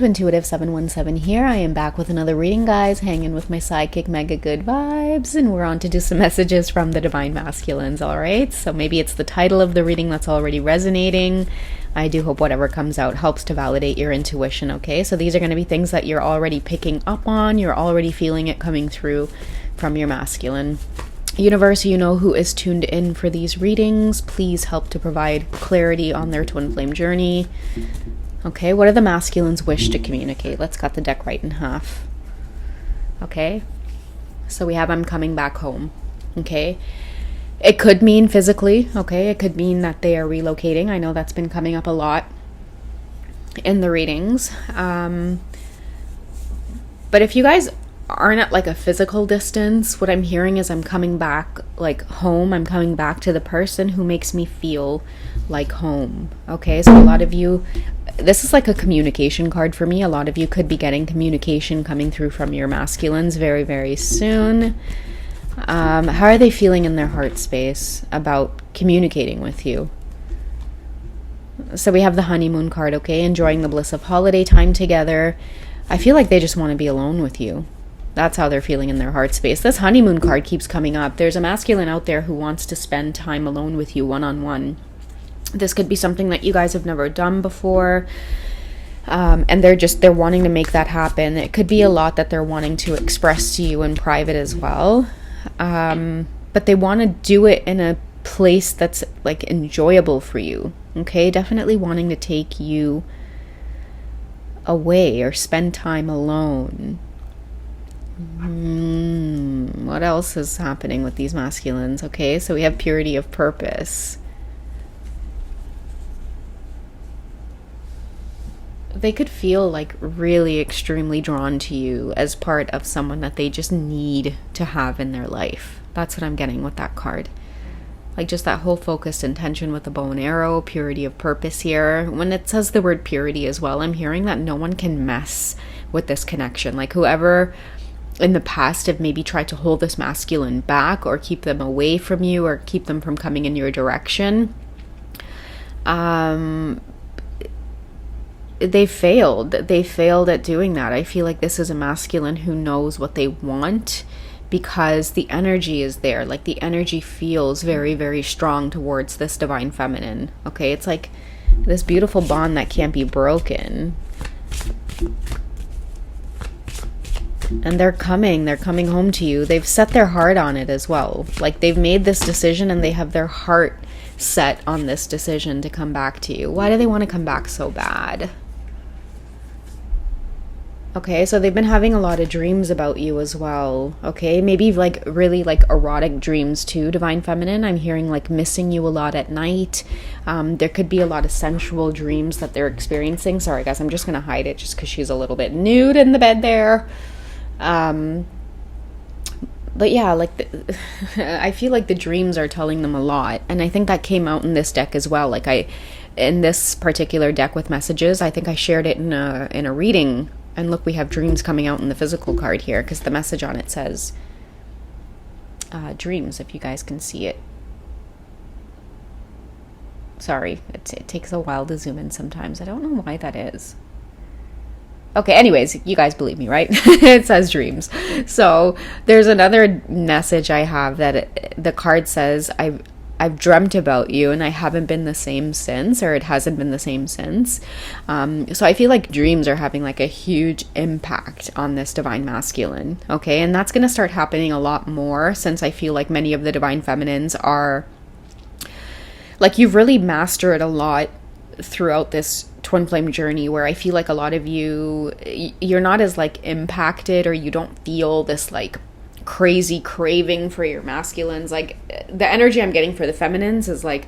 to Intuitive 717 here. I am back with another reading, guys, hanging with my sidekick, Mega Good Vibes, and we're on to do some messages from the Divine Masculines, all right? So maybe it's the title of the reading that's already resonating. I do hope whatever comes out helps to validate your intuition, okay? So these are going to be things that you're already picking up on. You're already feeling it coming through from your masculine. Universe, you know who is tuned in for these readings. Please help to provide clarity on their twin flame journey. Okay, what do the masculines wish to communicate? Let's cut the deck right in half. Okay, so we have I'm coming back home. Okay, it could mean physically. Okay, it could mean that they are relocating. I know that's been coming up a lot in the readings. But if you guys aren't at like a physical distance, what I'm hearing is I'm coming back like home. I'm coming back to the person who makes me feel like home. Okay, so a lot of you, this is like a communication card for me. A lot of you could be getting communication coming through from your masculines very, very soon. How are they feeling in their heart space about communicating with you? So we have the honeymoon card, okay? Enjoying the bliss of holiday time together. I feel like they just want to be alone with you. That's how they're feeling in their heart space. This honeymoon card keeps coming up. There's a masculine out there who wants to spend time alone with you one-on-one. This could be something that you guys have never done before. And they're wanting to make that happen. It could be a lot that they're wanting to express to you in private as well. But they want to do it in a place that's like enjoyable for you. Okay, definitely wanting to take you away or spend time alone. What else is happening with these masculines? Okay, so we have purity of purpose. They could feel like really extremely drawn to you as part of someone that they just need to have in their life. That's what I'm getting with that card. Like just that whole focused intention with the bow and arrow, purity of purpose here. When it says the word purity as well, I'm hearing that no one can mess with this connection. Like whoever in the past have maybe tried to hold this masculine back or keep them away from you or keep them from coming in your direction. They failed at doing that. I feel like this is a masculine who knows what they want because the energy is there. Like the energy feels very, very strong towards this divine feminine. Okay, it's like this beautiful bond that can't be broken. And they're coming home to you. They've set their heart on it as well. Like they've made this decision and they have their heart set on this decision to come back to you. Why do they want to come back so bad? Okay, so they've been having a lot of dreams about you as well. Okay, maybe like really like erotic dreams too, divine feminine. I'm hearing like missing you a lot at night. There could be a lot of sensual dreams that they're experiencing. Sorry guys, I'm just gonna hide it just because she's a little bit nude in the bed there. But yeah, like I feel like the dreams are telling them a lot, and I think that came out in this deck as well. Like in this particular deck with messages, I think I shared it in a reading. And look, we have dreams coming out in the physical card here because the message on it says dreams, if you guys can see it. Sorry, it takes a while to zoom in sometimes. I don't know why that is. Okay, anyways, you guys believe me, right? It says dreams. So there's another message I have that the card says, I've dreamt about you and I haven't been the same since, or it hasn't been the same since. So I feel like dreams are having like a huge impact on this divine masculine. Okay, and that's going to start happening a lot more since I feel like many of the divine feminines are like, you've really mastered a lot throughout this twin flame journey, where I feel like a lot of you're not as like impacted, or you don't feel this like crazy craving for your masculines. Like the energy I'm getting for the feminines is like,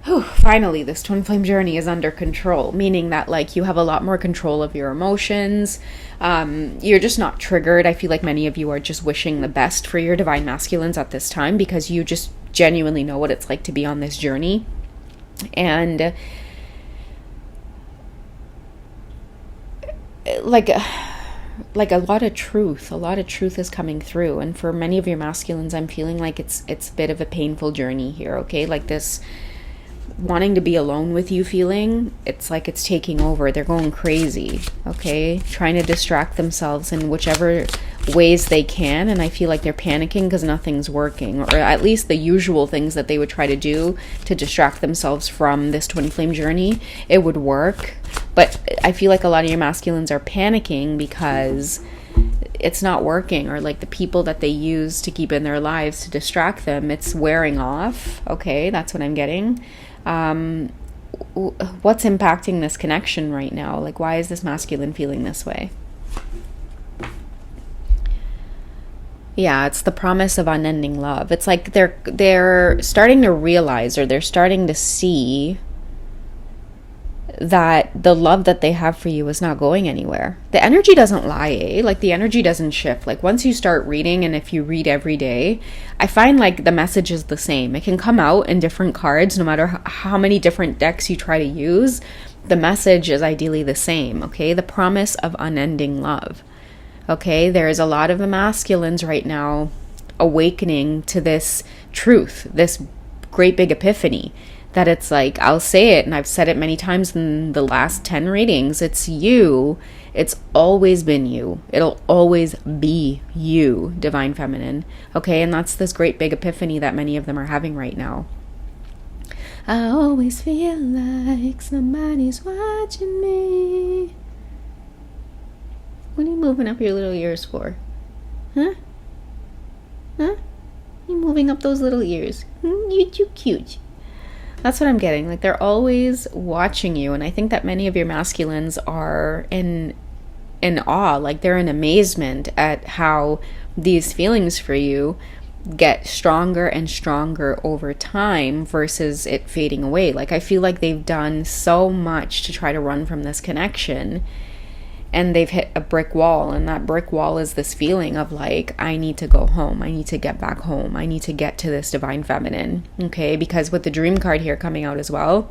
oh, finally this twin flame journey is under control, meaning that like you have a lot more control of your emotions. You're just not triggered. I feel like many of you are just wishing the best for your divine masculines at this time because you just genuinely know what it's like to be on this journey. And like a lot of truth is coming through. And for many of your masculines, I'm feeling like it's a bit of a painful journey here. Okay, like this wanting to be alone with you feeling, it's like it's taking over. They're going crazy, okay? Trying to distract themselves in whichever ways they can, and I feel like they're panicking because nothing's working, or at least the usual things that they would try to do to distract themselves from this twin flame journey, it would work. But I feel like a lot of your masculines are panicking because it's not working, or like the people that they use to keep in their lives to distract them, it's wearing off. Okay, that's what I'm getting. What's impacting this connection right now? Like, why is this masculine feeling this way? Yeah, it's the promise of unending love. It's like they're starting to realize, or they're starting to see that the love that they have for you is not going anywhere. The energy doesn't lie, eh? Like, the energy doesn't shift. Like, once you start reading, and if you read every day, I find like the message is the same. It can come out in different cards, no matter how many different decks you try to use. The message is ideally the same, okay? The promise of unending love. Okay, there's a lot of the masculines right now awakening to this truth, this great big epiphany, that it's like, I'll say it, and I've said it many times in the last 10 readings, it's you. It's always been you. It'll always be you, Divine Feminine. Okay, and that's this great big epiphany that many of them are having right now. I always feel like somebody's watching me. What are you moving up your little ears for? Huh? Huh? You moving up those little ears? You too cute. That's what I'm getting. Like, they're always watching you. And I think that many of your masculines are in awe. Like, they're in amazement at how these feelings for you get stronger and stronger over time versus it fading away. Like, I feel like they've done so much to try to run from this connection, and they've hit a brick wall, and that brick wall is this feeling of like, I need to go home. I need to get back home. I need to get to this Divine Feminine, okay? Because with the dream card here coming out as well,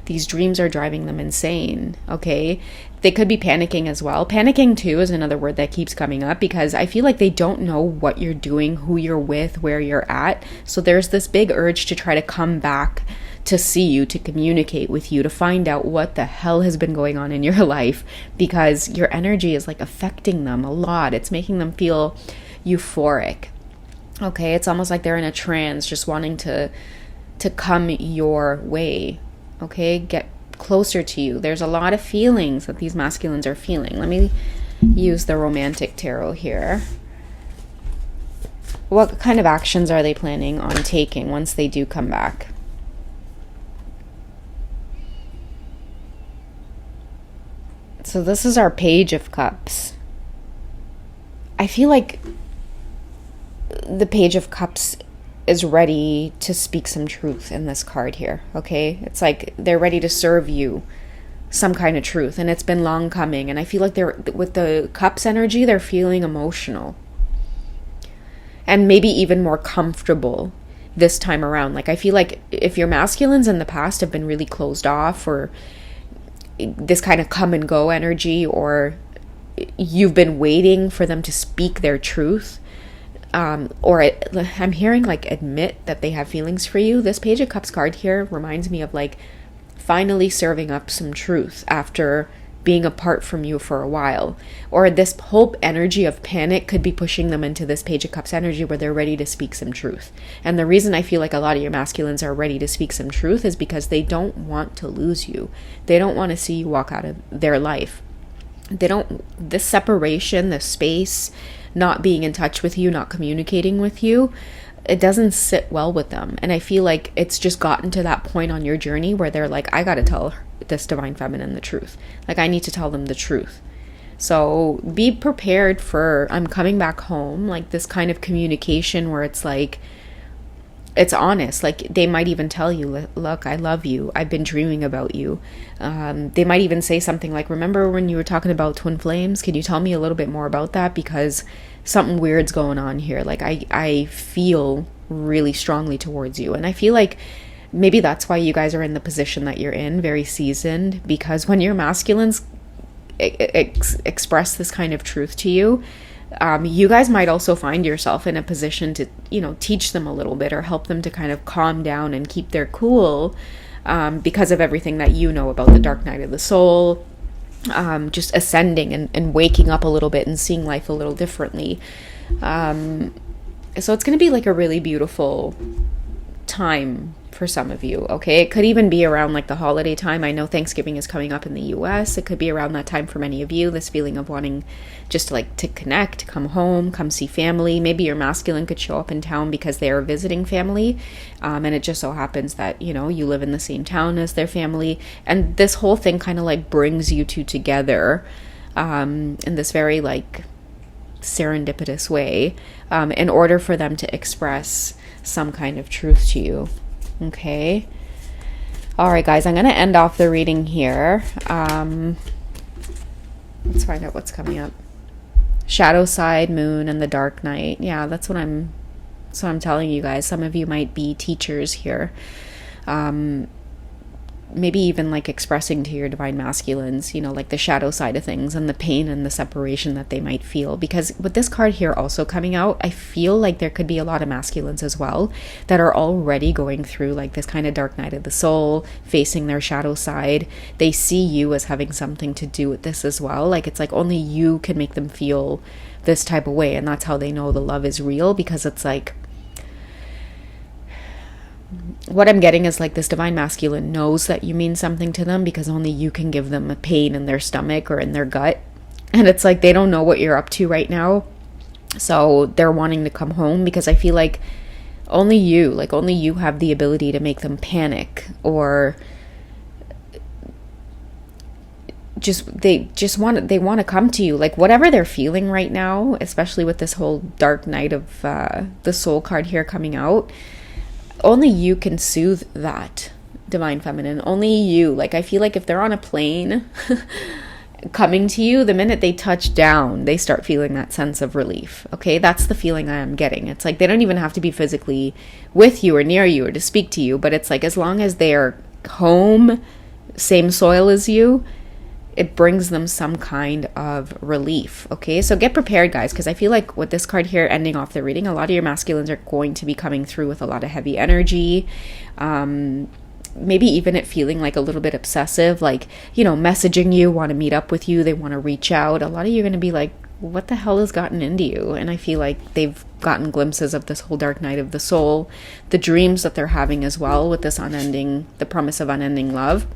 these dreams are driving them insane, okay? They could be panicking as well. Panicking too is another word that keeps coming up, because I feel like they don't know what you're doing, who you're with, where you're at. So there's this big urge to try to come back to see you, to communicate with you, to find out what the hell has been going on in your life, because your energy is like affecting them a lot. It's making them feel euphoric. Okay, it's almost like they're in a trance, just wanting to come your way. Okay, get closer to you. There's a lot of feelings that these masculines are feeling. Let me use the romantic tarot here. What kind of actions are they planning on taking once they do come back? So this is our Page of Cups. I feel like the Page of Cups is ready to speak some truth in this card here, okay? It's like they're ready to serve you some kind of truth, and it's been long coming. And I feel like they're, with the Cups energy, they're feeling emotional. And maybe even more comfortable this time around. Like, I feel like if your masculines in the past have been really closed off, or this kind of come and go energy, or you've been waiting for them to speak their truth, I'm hearing like admit that they have feelings for you. This Page of Cups card here reminds me of like finally serving up some truth after being apart from you for a while. Or this whole energy of panic could be pushing them into this Page of Cups energy where they're ready to speak some truth. And the reason I feel like a lot of your masculines are ready to speak some truth is because they don't want to lose you. They don't want to see you walk out of their life. This separation, this space, not being in touch with you, not communicating with you, it doesn't sit well with them. And I feel like it's just gotten to that point on your journey where they're like, I gotta tell this Divine Feminine the truth. Like, I need to tell them the truth. So be prepared for, I'm coming back home, like this kind of communication where it's like, it's honest. Like, they might even tell you, look, I love you. I've been dreaming about you. They might even say something like, remember when you were talking about twin flames? Can you tell me a little bit more about that? Because something weird's going on here. Like, I feel really strongly towards you. And I feel like maybe that's why you guys are in the position that you're in, very seasoned, because when your masculines express this kind of truth to you, you guys might also find yourself in a position to, teach them a little bit or help them to kind of calm down and keep their cool, because of everything that you know about the dark night of the soul, just ascending and waking up a little bit and seeing life a little differently. So it's going to be like a really beautiful time for some of you, okay? It could even be around like the holiday time. I know Thanksgiving is coming up in the US. It could be around that time for many of you, this feeling of wanting just to connect, come home, come see family. Maybe your masculine could show up in town because they are visiting family, and it just so happens that, you live in the same town as their family, and this whole thing kind of like brings you two together in this very like serendipitous way, in order for them to express some kind of truth to you. Okay. All right, guys, I'm going to end off the reading here. Let's find out what's coming up. Shadow side, moon, and the dark night. Yeah, that's what I'm telling you guys. Some of you might be teachers here. Maybe even like expressing to your divine masculines, like the shadow side of things and the pain and the separation that they might feel. Because with this card here also coming out, I feel like there could be a lot of masculines as well that are already going through like this kind of dark night of the soul, facing their shadow side. They see you as having something to do with this as well. Like it's like only you can make them feel this type of way, and that's how they know the love is real, because it's like, what I'm getting is like this divine masculine knows that you mean something to them because only you can give them a pain in their stomach or in their gut. And it's like they don't know what you're up to right now. So they're wanting to come home because I feel like only you have the ability to make them panic, or they want to come to you. Like whatever they're feeling right now, especially with this whole dark night of the soul card here coming out, only you can soothe that, divine feminine. Only you. Like I feel like if they're on a plane coming to you, the minute they touch down, they start feeling that sense of relief. Okay, that's the feeling I am getting. It's like they don't even have to be physically with you or near you or to speak to you, but it's like as long as they're home, same soil as you, it brings them some kind of relief. Okay, so get prepared, guys, because I feel like with this card here ending off the reading, a lot of your masculines are going to be coming through with a lot of heavy energy. Maybe even it feeling like a little bit obsessive, like, messaging you, want to meet up with you, they want to reach out. A lot of you are going to be like, what the hell has gotten into you? And I feel like they've gotten glimpses of this whole dark night of the soul, the dreams that they're having as well with this the promise of unending love.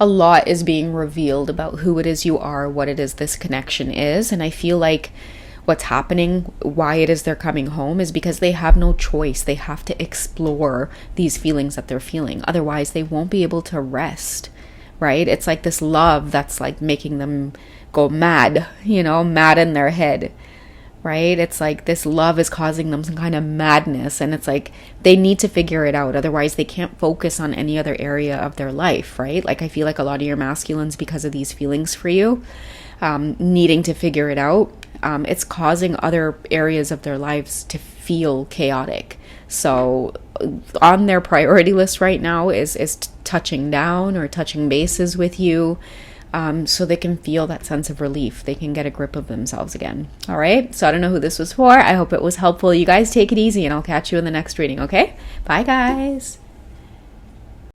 A lot is being revealed about who it is you are, what it is this connection is. And I feel like what's happening, why it is they're coming home, is because they have no choice. They have to explore these feelings that they're feeling. Otherwise, they won't be able to rest, right? It's like this love that's like making them go mad, mad in their head, right? It's like this love is causing them some kind of madness, and it's like they need to figure it out. Otherwise, they can't focus on any other area of their life, right? Like I feel like a lot of your masculines, because of these feelings for you, needing to figure it out, it's causing other areas of their lives to feel chaotic. So on their priority list right now is touching down or touching bases with you, so they can feel that sense of relief. They can get a grip of themselves again. All right. So I don't know who this was for. I hope it was helpful. You guys take it easy, and I'll catch you in the next reading. Okay. Bye, guys.